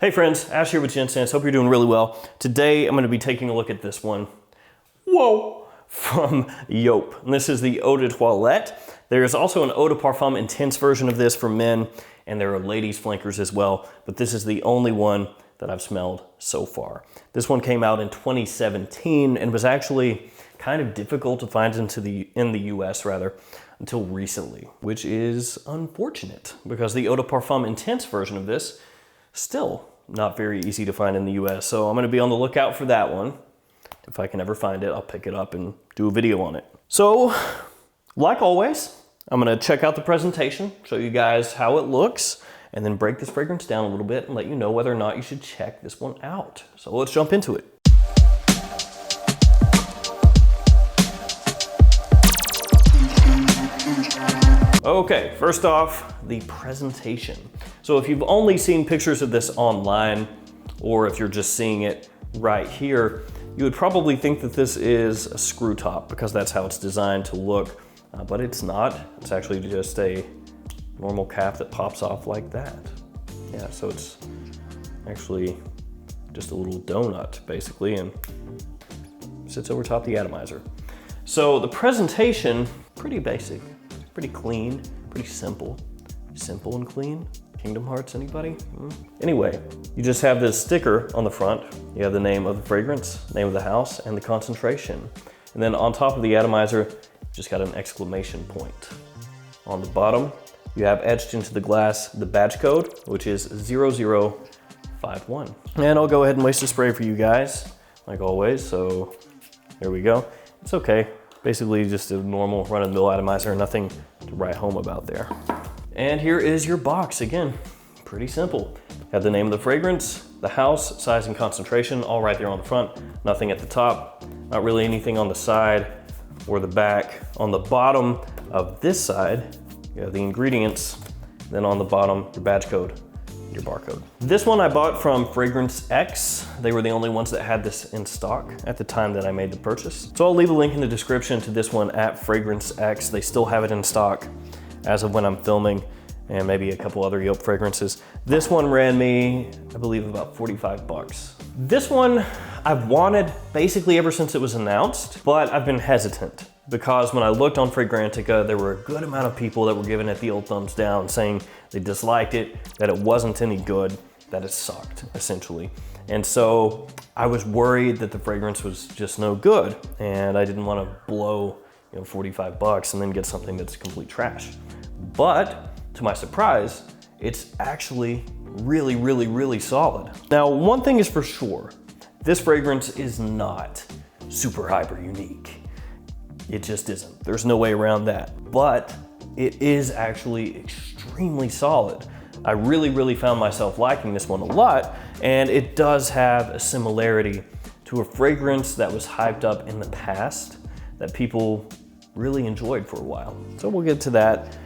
Hey friends, Ash here with Gents. Hope you're doing really well. Today I'm going to be taking a look at this one. Whoa! From Joop. And this is the Eau de Toilette. There's also an Eau de Parfum Intense version of this for men, and there are ladies flankers as well, but this is the only one that I've smelled so far. This one came out in 2017 and was actually kind of difficult to find in the US until recently, which is unfortunate because the Eau de Parfum Intense version of this still not very easy to find in the US. So I'm going to be on the lookout for that one. If I can ever find it, I'll pick it up and do a video on it. So, like always, I'm going to check out the presentation, show you guys how it looks, and then break this fragrance down a little bit and let you know whether or not you should check this one out. So let's jump into it. Okay, first off, the presentation. So if you've only seen pictures of this online, or if you're just seeing it right here, you would probably think that this is a screw top because that's how it's designed to look, but it's not. It's actually just a normal cap that pops off like that. Yeah, so it's actually just a little donut basically and sits over top the atomizer. So the presentation, pretty basic. Pretty clean, pretty simple. Simple and clean. Kingdom Hearts, anybody? Anyway, you just have this sticker on the front. You have the name of the fragrance, name of the house, and the concentration. And then on top of the atomizer, you just got an exclamation point. On the bottom, you have etched into the glass the batch code, which is 0051. And I'll go ahead and waste the spray for you guys, like always. So there we go. It's okay. Basically just a normal run-of-the-mill atomizer, nothing to write home about there. And here is your box. Again, pretty simple. Have the name of the fragrance, the house, size and concentration, all right there on the front. Nothing at the top, not really anything on the side or the back. On the bottom of this side, you have the ingredients. Then on the bottom, your batch code, your barcode. This one I bought from Fragrance X. They were the only ones that had this in stock at the time that I made the purchase. So I'll leave a link in the description to this one at Fragrance X. They still have it in stock as of when I'm filming, and maybe a couple other Joop fragrances. This one ran me, I believe, about 45 bucks. This one I've wanted basically ever since it was announced, but I've been hesitant because when I looked on Fragrantica, there were a good amount of people that were giving it the old thumbs down, saying they disliked it, that it wasn't any good, that it sucked, essentially. And so I was worried that the fragrance was just no good, and I didn't want to blow 45 bucks and then get something that's complete trash. But to my surprise, it's actually really, really, really solid. Now, one thing is for sure, this fragrance is not super hyper unique. It just isn't. There's no way around that. But it is actually extremely solid. I really, really found myself liking this one a lot, and it does have a similarity to a fragrance that was hyped up in the past that people really enjoyed for a while. So we'll get to that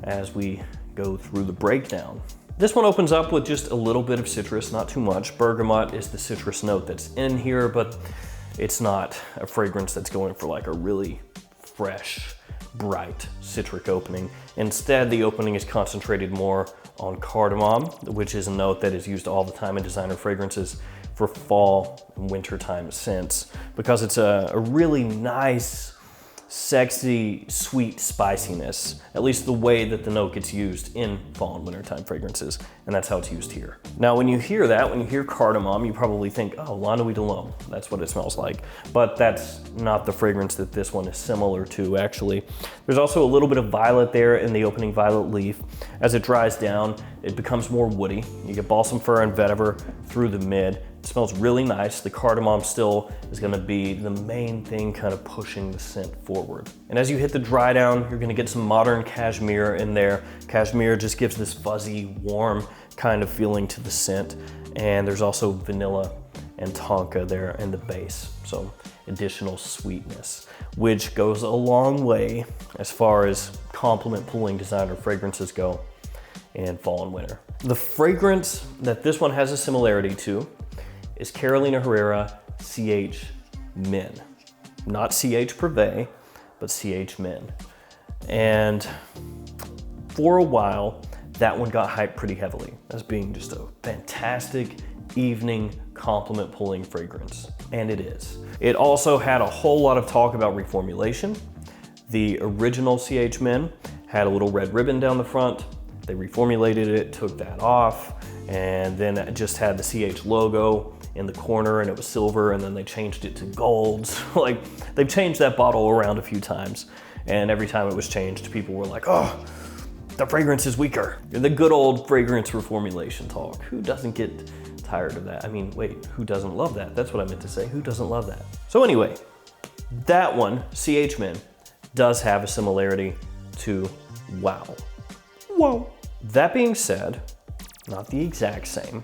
as we go through the breakdown. This one opens up with just a little bit of citrus, not too much. Bergamot is the citrus note that's in here, but it's not a fragrance that's going for like a really fresh, bright citric opening. Instead, the opening is concentrated more on cardamom, which is a note that is used all the time in designer fragrances for fall and wintertime scents, because it's a really nice, sexy, sweet spiciness, at least the way that the note gets used in fall and wintertime fragrances, and that's how it's used here. Now, when you hear that, when you hear cardamom, you probably think, oh, L'Nuit de l'Homme, that's what it smells like. But that's not the fragrance that this one is similar to, actually. There's also a little bit of violet there in the opening violet leaf. As it dries down, it becomes more woody. You get balsam fir and vetiver through the mid. It smells really nice. The cardamom still is gonna be the main thing kind of pushing the scent forward. And as you hit the dry down, you're gonna get some modern cashmere in there. Cashmere just gives this fuzzy, warm kind of feeling to the scent. And there's also vanilla and tonka there in the base. So additional sweetness, which goes a long way as far as compliment pulling designer fragrances go in fall and winter. The fragrance that this one has a similarity to is Carolina Herrera CH Men. Not CH Privé, but CH Men. And for a while, that one got hyped pretty heavily as being just a fantastic, evening compliment pulling fragrance, and it is. It also had a whole lot of talk about reformulation. The original CH Men had a little red ribbon down the front. They reformulated it, took that off, and then it just had the CH logo in the corner, and it was silver, and then they changed it to gold. Like, they've changed that bottle around a few times, and every time it was changed, people were like, oh, the fragrance is weaker. The good old fragrance reformulation talk. Who doesn't get tired of that? I mean, wait, who doesn't love that? That's what I meant to say. Who doesn't love that? So anyway, that one, CH Men, does have a similarity to Wow. Whoa. That being said, not the exact same.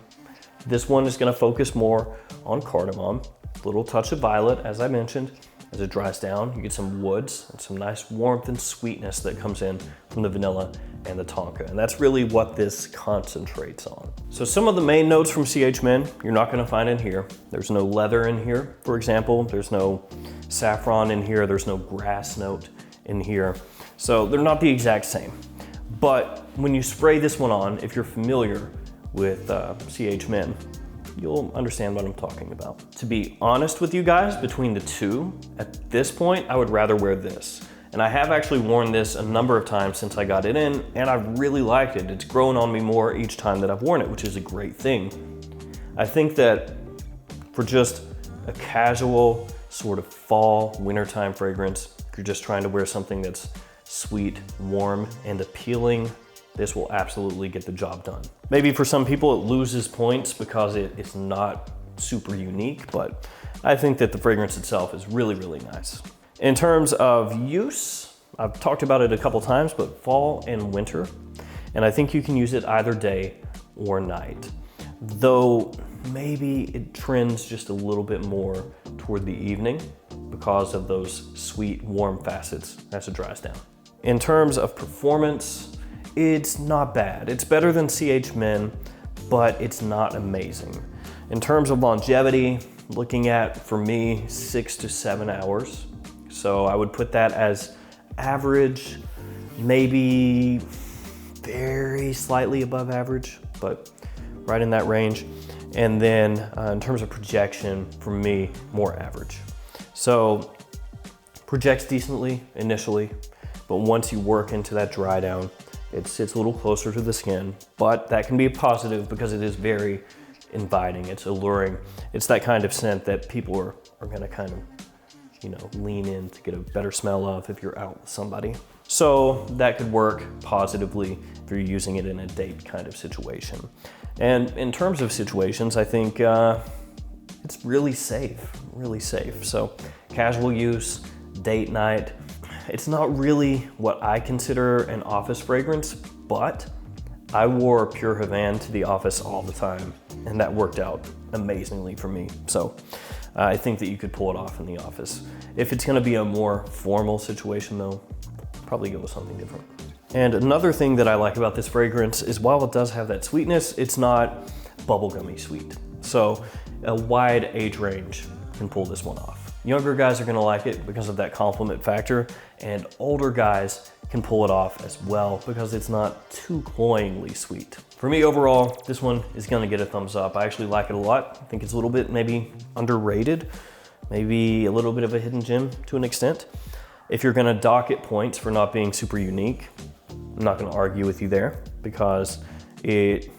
This one is gonna focus more on cardamom, a little touch of violet, as I mentioned. As it dries down, you get some woods and some nice warmth and sweetness that comes in from the vanilla and the tonka. And that's really what this concentrates on. So some of the main notes from CH Men, you're not gonna find in here. There's no leather in here, for example. There's no saffron in here. There's no grass note in here. So they're not the exact same. But when you spray this one on, if you're familiar with CH Men, you'll understand what I'm talking about. To be honest with you guys, between the two, at this point, I would rather wear this. And I have actually worn this a number of times since I got it in, and I've really liked it. It's grown on me more each time that I've worn it, which is a great thing. I think that for just a casual sort of fall, wintertime fragrance, if you're just trying to wear something that's sweet, warm, and appealing, this will absolutely get the job done. Maybe for some people it loses points because it's not super unique, but I think that the fragrance itself is really, really nice. In terms of use, I've talked about it a couple times, but fall and winter, and I think you can use it either day or night. Though maybe it trends just a little bit more toward the evening because of those sweet, warm facets as it dries down. In terms of performance, it's not bad. It's better than CH Men, but it's not amazing. In terms of longevity, looking at, for me, 6 to 7 hours. So I would put that as average, maybe very slightly above average, but right in that range. And then in terms of projection, for me, more average. So projects decently initially, but once you work into that dry down, it sits a little closer to the skin, but that can be a positive because it is very inviting, it's alluring. It's that kind of scent that people are gonna kind of, you know, lean in to get a better smell of if you're out with somebody. So that could work positively if you're using it in a date kind of situation. And in terms of situations, I think it's really safe, really safe. So casual use, date night. It's not really what I consider an office fragrance, but I wore Pure Havane to the office all the time, and that worked out amazingly for me. So I think that you could pull it off in the office. If it's gonna be a more formal situation though, probably go with something different. And another thing that I like about this fragrance is while it does have that sweetness, it's not bubblegummy sweet. So a wide age range can pull this one off. Younger guys are gonna like it because of that compliment factor, and older guys can pull it off as well because it's not too cloyingly sweet. For me overall, this one is gonna get a thumbs up. I actually like it a lot. I think it's a little bit maybe underrated, maybe a little bit of a hidden gem to an extent. If you're gonna dock it points for not being super unique, I'm not gonna argue with you there because it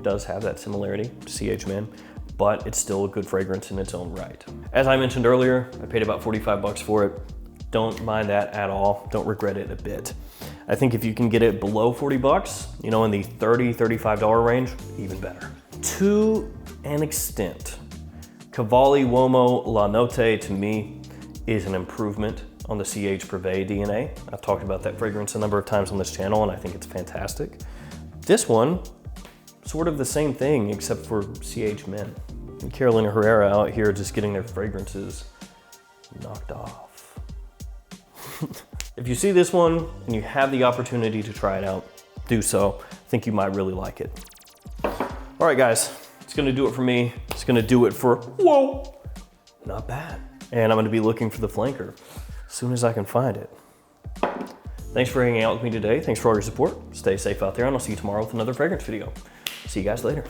does have that similarity to CH Men, but it's still a good fragrance in its own right. As I mentioned earlier, I paid about 45 bucks for it. Don't mind that at all. Don't regret it a bit. I think if you can get it below 40 bucks, you know, in the $30, $35 range, even better. To an extent, Cavalli Uomo La Notte to me is an improvement on the CH Privé DNA. I've talked about that fragrance a number of times on this channel and I think it's fantastic. This one, sort of the same thing except for CH Men. And Carolina Herrera out here just getting their fragrances knocked off. If you see this one and you have the opportunity to try it out, do so. I think you might really like it. All right guys, it's gonna do it for me. It's gonna do it for, whoa, not bad. And I'm gonna be looking for the flanker as soon as I can find it. Thanks for hanging out with me today. Thanks for all your support. Stay safe out there and I'll see you tomorrow with another fragrance video. See you guys later.